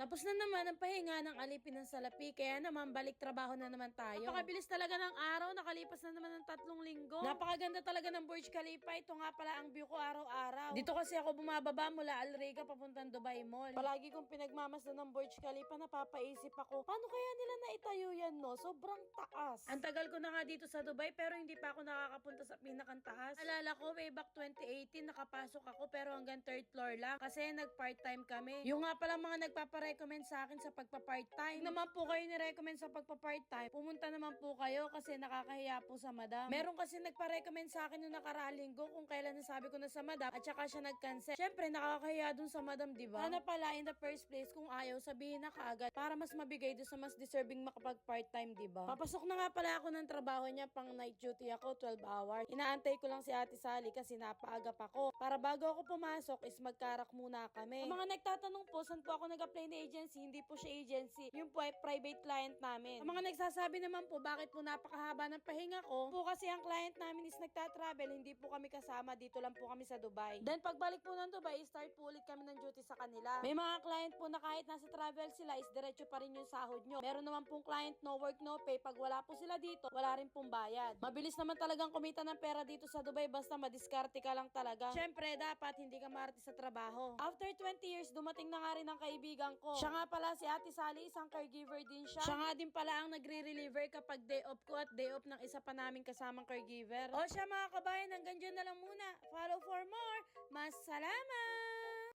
Tapos na naman ang pahinga ng alipin ng salapi, kaya naman balik trabaho na naman tayo. Napakabilis talaga ng araw, nakalipas na naman ng 3 linggo. Napakaganda talaga ng Burj Khalifa. Ito nga pala ang view ko araw-araw. Dito kasi ako bumababa mula Al Riga papuntang Dubai Mall. Palagi kong pinagmamasdan ng Burj Khalifa, napapaisip ako, paano kaya nila naitayo yan, no? Sobrang taas. Ang tagal ko na nga dito sa Dubai pero hindi pa ako nakakapunta sa pinakang taas. Alala ko, way back 2018, nakapasok ako pero hanggang 3rd floor lang kasi nag-part-time kami. Yung nga pala mga nagpaparecommend sa akin sa pagpa-part-time. Kung naman po kayo ni-recommend sa pagpa-part-time, pumunta naman po kayo kasi nakakahiya po sa madam. Meron kasi nagpa-recommend sa akin nung nakaraang linggo kung kailan nasabi ko na sa madam at saka siya nag-cancel. Syempre, nakakahiya dun sa madam, diba? Sana pala in the first place kung ayaw sabihin na kaagad para mas mabigay dun sa mas deserving makapag-part-time, diba? Papasok na nga pala ako ng trabaho niya, pang night duty ako, 12 hours. Inaantay ko lang si Ate Sally kasi napaaga pa ko. Para bago ako pumasok is magkarak muna kami. Ang mga nagtatanong po, saan po ako nag-apply na agency? Hindi po siya agency. Yung po ay private client namin. Ang mga nagsasabi naman po, bakit po napakahaba ng pahinga ko? Po kasi ang client namin is nagta-travel, hindi po kami kasama. Dito lang po kami sa Dubai. Then pagbalik po ng Dubai, start po ulit kami ng duty sa kanila. May mga client po na kahit nasa travel sila is diretso pa rin yung sahod nyo. Meron naman pong client no work no pay. Pag wala po sila dito, wala rin pong bayad. Mabilis naman talagang kumita ng pera dito sa Dubai basta madiskarte ka lang talaga. Syempre, dapat hindi ka marati sa trabaho. After 20 years, dumating na nga rin ang kaibigan ko. Siya nga pala si Ate Sally, isang caregiver din siya. Siya nga din pala ang nagre-reliever kapag day off ko at day off ng isa pa naming kasamang caregiver. O siya mga kabayan, hanggang dyan na lang muna. Follow for more. Mas salamat!